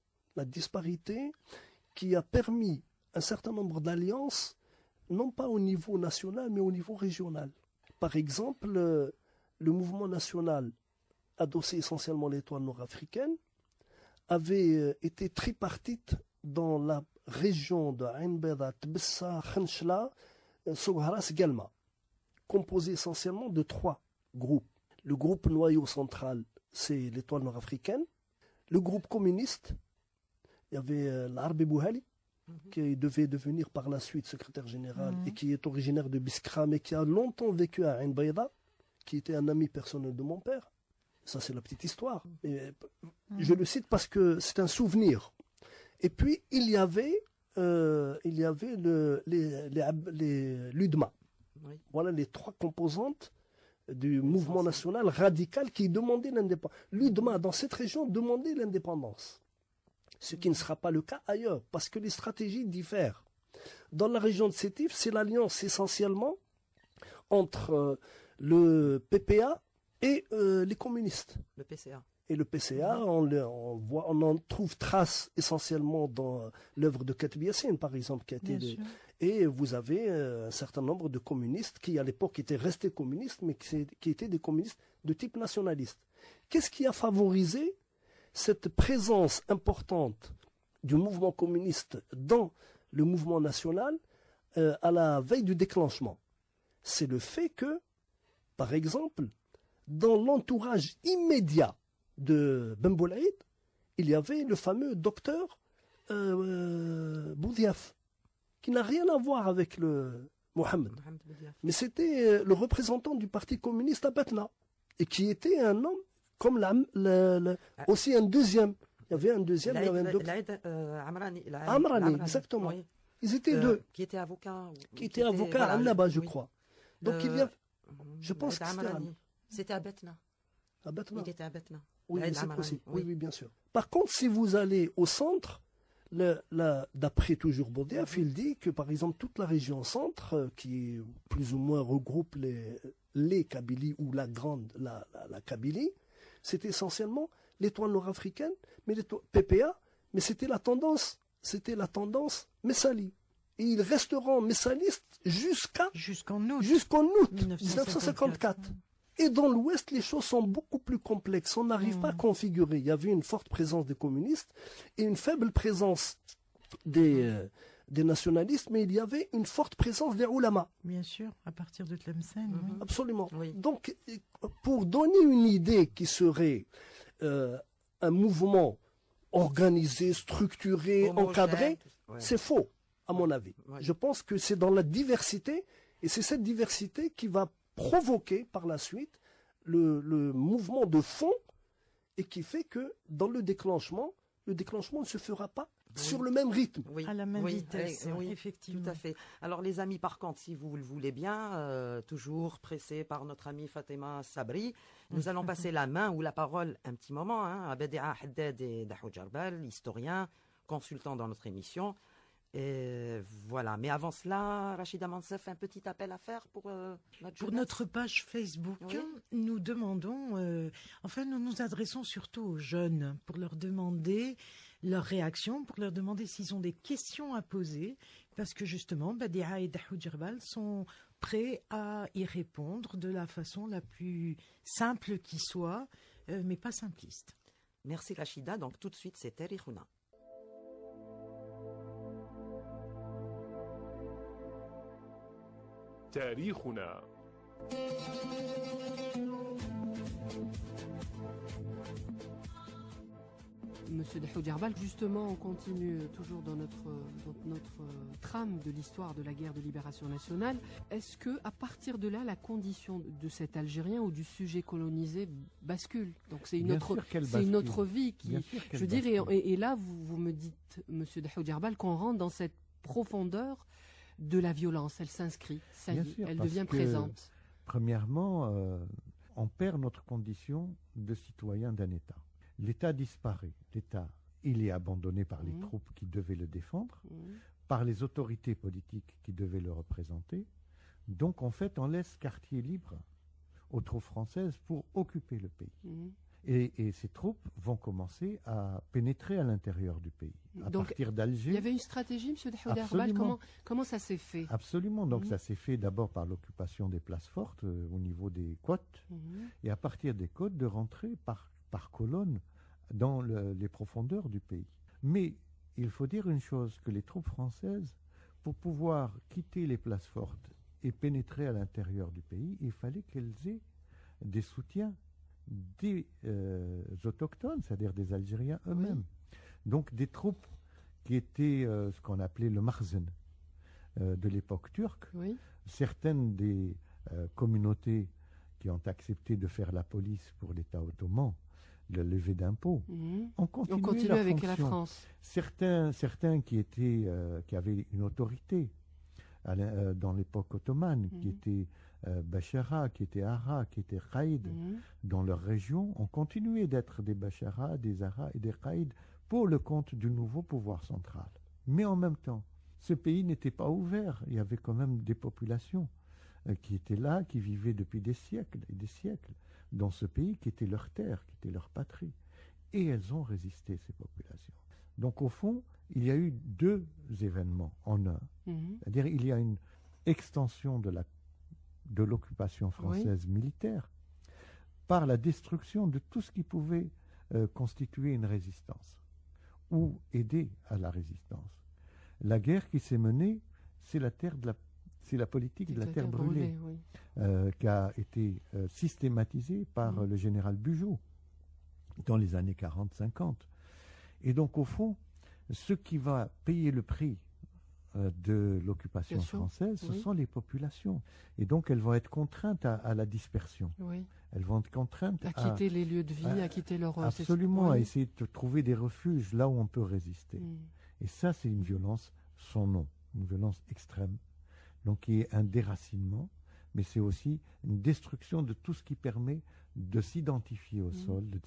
qui a permis un certain nombre d'alliances, non pas au niveau national, mais au niveau régional. Par exemple, le mouvement national, adossé essentiellement à l'étoile nord-africaine, avait été tripartite dans la région de Ain Bayda, Tbessa, Khenchla, Soghras, Galma, composé essentiellement de 3 groupes. Le groupe noyau central, c'est l'étoile nord-africaine. Le groupe communiste, il y avait l'Arbi Bouhali, qui devait devenir par la suite secrétaire général et qui est originaire de Biskra, mais qui a longtemps vécu à Ain Bayda, qui était un ami personnel de mon père. Ça, c'est la petite histoire. Et je le cite parce que c'est un souvenir. Et puis, il y avait l'UDMA. Voilà les 3 composantes du mouvement national radical qui demandait l'indépendance. L'UDMA, dans cette région, demandait l'indépendance. Ce qui ne sera pas le cas ailleurs, parce que les stratégies diffèrent. Dans la région de Sétif, c'est l'alliance essentiellement entre le PPA et les communistes. Le PCA. Et le PCA, on en trouve trace essentiellement dans l'œuvre de Katib Yassine, par exemple, qui a été et vous avez un certain nombre de communistes qui, à l'époque, étaient restés communistes, mais qui étaient des communistes de type nationaliste. Qu'est-ce qui a favorisé cette présence importante du mouvement communiste dans le mouvement national à la veille du déclenchement? C'est le fait que, par exemple, dans l'entourage immédiat de Ben Boulaïd, il y avait le fameux docteur Boudiaf, qui n'a rien à voir avec le Mohamed. Mais c'était le représentant du Parti communiste à Batna, et qui était un homme comme aussi un deuxième. Il y avait un deuxième, il y avait un docteur. Amrani, exactement. Oui. Ils étaient deux. Qui étaient avocats. Qui étaient avocats à Annaba, je crois. Donc il y a. Je pense que c'était à Betna. À Betna. Il était à Betna. Oui, c'est possible. Oui, bien sûr. Par contre, si vous allez au centre, d'après toujours Boudiaf, il dit que par exemple toute la région centre, qui plus ou moins regroupe les Kabylies ou la Kabylie, c'est essentiellement l'étoile nord-africaine, mais PPA, mais c'était la tendance Messali. Et ils resteront messalistes jusqu'en août 1954. Et dans l'Ouest, les choses sont beaucoup plus complexes. On n'arrive pas à configurer. Il y avait une forte présence des communistes et une faible présence des nationalistes, mais il y avait une forte présence des ulama. Bien sûr, à partir de Tlemcen. Oui. Absolument. Oui. Donc, pour donner une idée qui serait un mouvement organisé, structuré, encadré, c'est faux, à mon avis. Ouais. Je pense que c'est dans la diversité, et c'est cette diversité qui va provoquer par la suite le mouvement de fond, et qui fait que dans le déclenchement ne se fera pas sur le même rythme. Oui. À la même vitesse, oui, effectivement. Tout à fait. Alors les amis, par contre, si vous le voulez bien, toujours pressés par notre amie Fatima Sabri, nous allons passer la main ou la parole un petit moment à Badia Haddad et Dahoud Jarbal, historien, consultant dans notre émission. Et voilà. Mais avant cela, Rachida Mansef, un petit appel à faire pour notre page Facebook. Oui. Nous demandons, nous nous adressons surtout aux jeunes pour leur demander leur réaction, pour leur demander s'ils ont des questions à poser, parce que justement, Badia et Dahoud Jarbal sont prêts à y répondre de la façon la plus simple qui soit, mais pas simpliste. Merci Rachida. Donc tout de suite, c'est Tarikhuna. تاريخنا. Monsieur Dahoud Jarbal, justement, on continue toujours dans notre trame de l'histoire de la guerre de libération nationale. Est-ce que, à partir de là, la condition de cet Algérien ou du sujet colonisé bascule? Donc c'est une autre vie qui, je veux dire, et là vous me dites, Monsieur Dahoud Jarbal, qu'on rentre dans cette profondeur de la violence, elle s'inscrit, ça y est, elle devient présente. Premièrement, on perd notre condition de citoyen d'un État. L'État disparaît. L'État, il est abandonné par les troupes qui devaient le défendre, par les autorités politiques qui devaient le représenter. Donc, en fait, on laisse quartier libre aux troupes françaises pour occuper le pays. Et ces troupes vont commencer à pénétrer à l'intérieur du pays, à partir d'Alger. Il y avait une stratégie, M. Dahoud Jarbal, comment ça s'est fait? Absolument, donc ça s'est fait d'abord par l'occupation des places fortes au niveau des côtes, et à partir des côtes de rentrer par colonne dans les profondeurs du pays. Mais il faut dire une chose, que les troupes françaises, pour pouvoir quitter les places fortes et pénétrer à l'intérieur du pays, il fallait qu'elles aient des soutiens des autochtones, c'est-à-dire des Algériens eux-mêmes. Donc des troupes qui étaient ce qu'on appelait le Marzen de l'époque turque. Certaines des communautés qui ont accepté de faire la police pour l'État ottoman, le lever d'impôts, ont continué leur avec fonction. la France. Certains qui avaient une autorité dans l'époque ottomane, qui étaient Bachara, qui étaient Ara, qui étaient Qaïd, dans leur région, ont continué d'être des Bachara, des Ara et des Qaïd pour le compte du nouveau pouvoir central. Mais en même temps, ce pays n'était pas ouvert. Il y avait quand même des populations qui étaient là, qui vivaient depuis des siècles et des siècles dans ce pays qui était leur terre, qui était leur patrie. Et elles ont résisté, ces populations. Donc au fond, il y a eu deux événements en un. C'est-à-dire il y a une extension de l'occupation française militaire par la destruction de tout ce qui pouvait constituer une résistance ou aider à la résistance. La guerre qui s'est menée, c'est la politique de la terre brûlée, qui a été systématisée par le général Bugeaud dans les années 40-50. Et donc au fond, ce qui va payer le prix de l'occupation française, ce sont les populations. Et donc elles vont être contraintes à la dispersion. elles vont être contraintes à quitter les lieux de vie, à quitter leur... Absolument, à essayer de trouver des refuges là où on peut résister. Et ça, c'est une violence sans nom, une violence extrême, donc qui est un déracinement, mais c'est aussi une destruction de tout ce qui permet de s'identifier au sol, de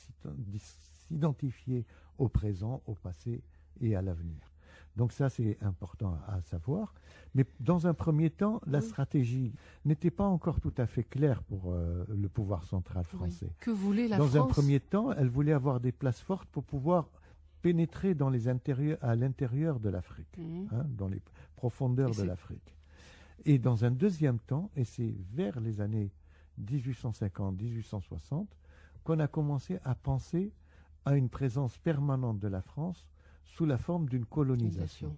s'identifier au présent, au passé et à l'avenir. Donc ça, c'est important à savoir. Mais dans un premier temps, la stratégie n'était pas encore tout à fait claire pour le pouvoir central français. Oui. Que voulait la France ? Dans un premier temps, elle voulait avoir des places fortes pour pouvoir pénétrer dans les à l'intérieur de l'Afrique, dans les profondeurs de l'Afrique. Et dans un deuxième temps, et c'est vers les années 1850-1860, qu'on a commencé à penser à une présence permanente de la France sous la forme d'une colonisation.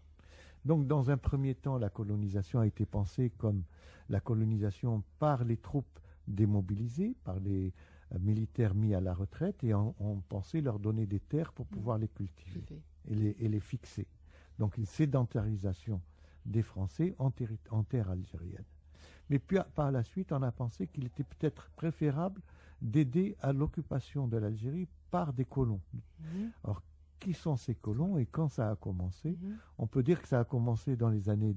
Donc, dans un premier temps, la colonisation a été pensée comme la colonisation par les troupes démobilisées, par les militaires mis à la retraite, et on pensait leur donner des terres pour pouvoir les cultiver et les fixer. Donc, une sédentarisation des Français en terre algérienne. Mais puis, par la suite, on a pensé qu'il était peut-être préférable d'aider à l'occupation de l'Algérie par des colons. Alors, qui sont ces colons et quand ça a commencé? On peut dire que ça a commencé dans les années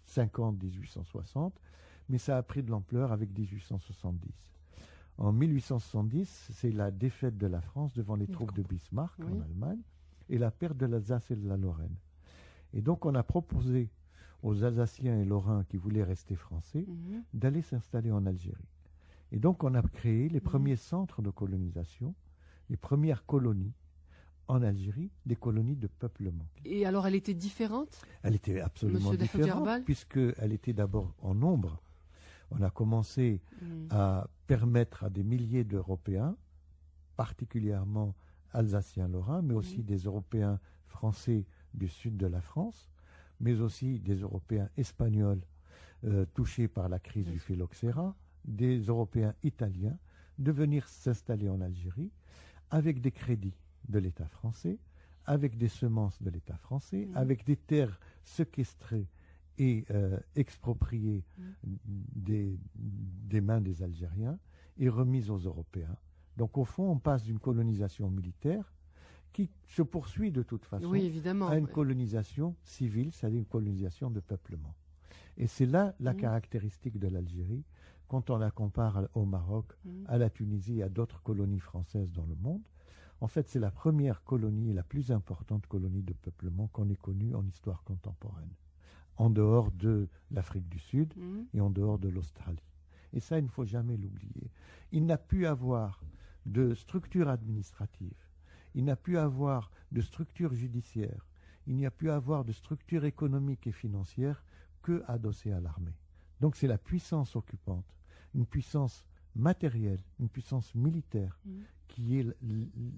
1850-1860, mais ça a pris de l'ampleur avec 1870. En 1870, c'est la défaite de la France devant les troupes de Bismarck en Allemagne et la perte de l'Alsace et de la Lorraine. Et donc on a proposé aux Alsaciens et Lorrains qui voulaient rester français d'aller s'installer en Algérie. Et donc on a créé les premiers centres de colonisation, les premières colonies en Algérie, des colonies de peuplement. Et alors elle était différente? Elle était absolument différente, puisqu'elle était d'abord en nombre. On a commencé à permettre à des milliers d'Européens, particulièrement Alsaciens, Lorrains, mais aussi des Européens français du sud de la France, mais aussi des Européens espagnols touchés par la crise du phylloxéra, des Européens italiens, de venir s'installer en Algérie avec des crédits de l'État français, avec des semences de l'État français, avec des terres séquestrées et expropriées des mains des Algériens et remises aux Européens. Donc au fond, on passe d'une colonisation militaire qui se poursuit de toute façon à une colonisation civile, c'est-à-dire une colonisation de peuplement. Et c'est là la caractéristique de l'Algérie, quand on la compare au Maroc, à la Tunisie et à d'autres colonies françaises dans le monde. En fait, c'est la première colonie et la plus importante colonie de peuplement qu'on ait connue en histoire contemporaine, en dehors de l'Afrique du Sud et en dehors de l'Australie. Et ça, il ne faut jamais l'oublier. Il n'a pu avoir de structure administrative, il n'a pu avoir de structure judiciaire, il n'y a pu avoir de structure économique et financière que adossée à l'armée. Donc c'est la puissance occupante, une puissance matérielle, une puissance militaire, qui est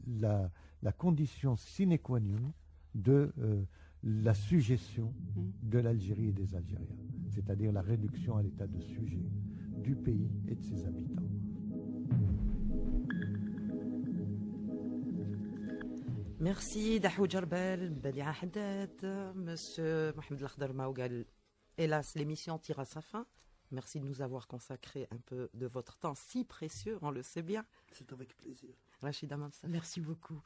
la condition sine qua non de la sujétion de l'Algérie et des Algériens, c'est-à-dire la réduction à l'état de sujet du pays et de ses habitants. Merci Dahou Djerbel, Badia Haddad, Monsieur Mohamed Lakhdar Maougal. Hélas, l'émission tire à sa fin. Merci de nous avoir consacré un peu de votre temps si précieux, on le sait bien. C'est avec plaisir. Rachida Mansaf. Merci beaucoup.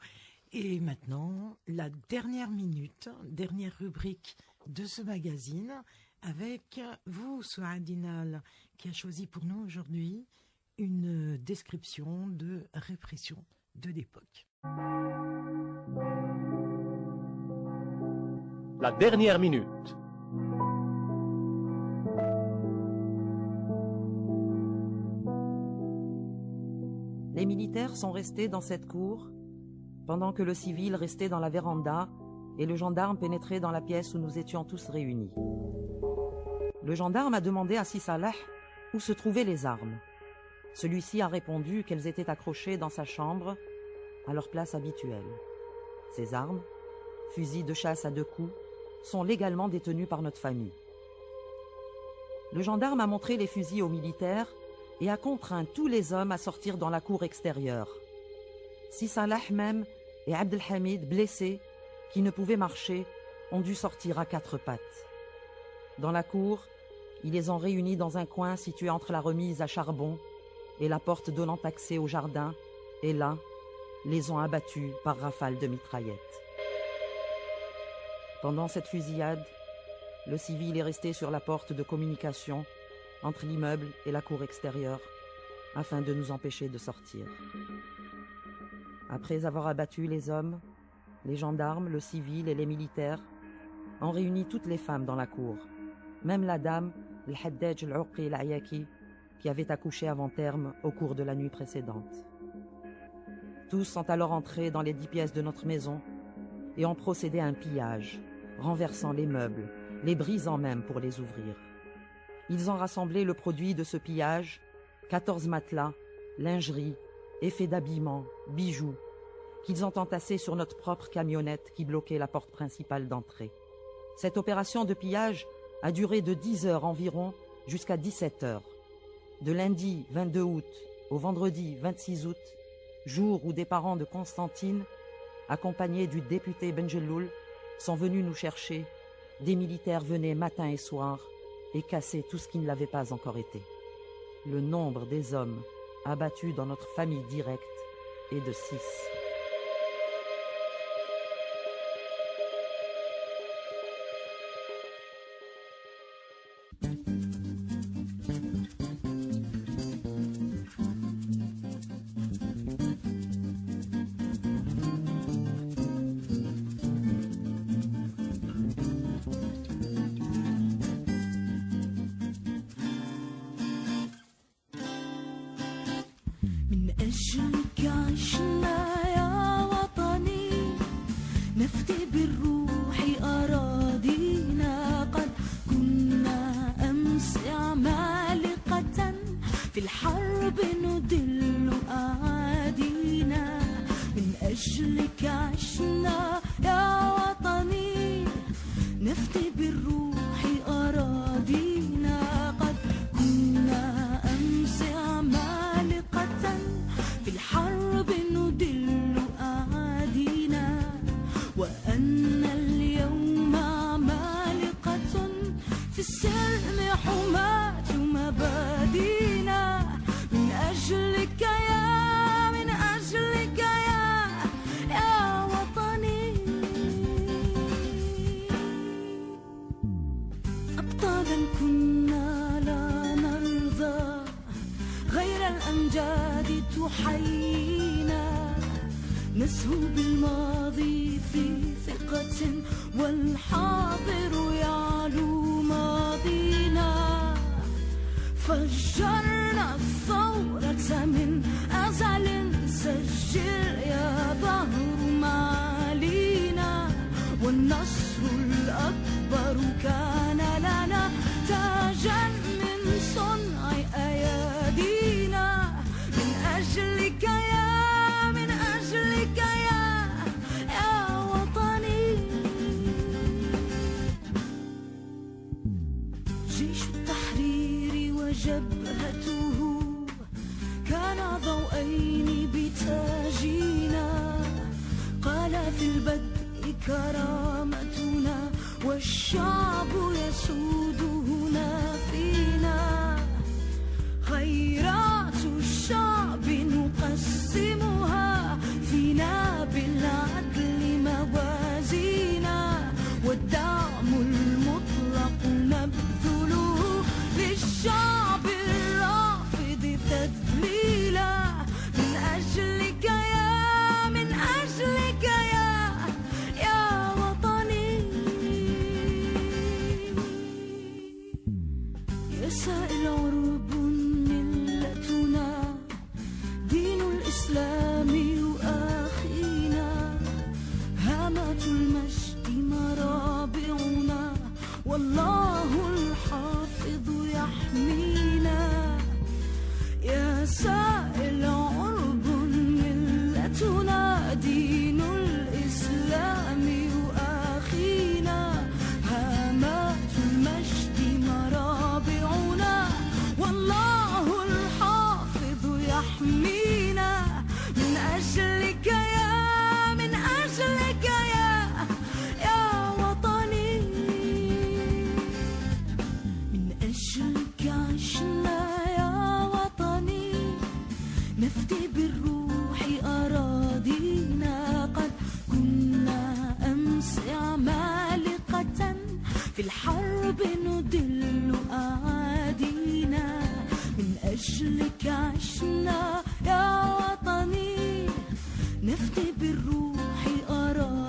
Et maintenant, la dernière minute, dernière rubrique de ce magazine, avec vous, Souadinal, qui a choisi pour nous aujourd'hui une description de répression de l'époque. La dernière minute. Les militaires sont restés dans cette cour, pendant que le civil restait dans la véranda et le gendarme pénétrait dans la pièce où nous étions tous réunis. Le gendarme a demandé à Si Salah où se trouvaient les armes. Celui-ci a répondu qu'elles étaient accrochées dans sa chambre, à leur place habituelle. Ces armes, fusils de chasse à 2 coups, sont légalement détenus par notre famille. Le gendarme a montré les fusils aux militaires et a contraint tous les hommes à sortir dans la cour extérieure. Si Salah même et Abdelhamid, blessés, qui ne pouvaient marcher, ont dû sortir à 4 pattes. Dans la cour, ils les ont réunis dans un coin situé entre la remise à charbon et la porte donnant accès au jardin, et là, les ont abattus par rafales de mitraillettes. Pendant cette fusillade, le civil est resté sur la porte de communication entre l'immeuble et la cour extérieure afin de nous empêcher de sortir. Après avoir abattu les hommes, les gendarmes, le civil et les militaires ont réuni toutes les femmes dans la cour, même la dame, Al-Haddaj Al-Urqi Al-Ayaki, qui avait accouché avant terme au cours de la nuit précédente. Tous sont alors entrés dans les 10 pièces de notre maison et ont procédé à un pillage, renversant les meubles, les brisant même pour les ouvrir. Ils ont rassemblé le produit de ce pillage, 14 matelas, lingerie, effets d'habillement, bijoux, qu'ils ont entassés sur notre propre camionnette qui bloquait la porte principale d'entrée. Cette opération de pillage a duré de 10 heures environ jusqu'à 17 heures. De lundi 22 août au vendredi 26 août, jour où des parents de Constantine, accompagnés du député Benjeloul, sont venus nous chercher, des militaires venaient matin et soir et cassaient tout ce qui ne l'avait pas encore été. Le nombre des hommes abattus dans notre famille directe est de 6. اختي بالروح أراك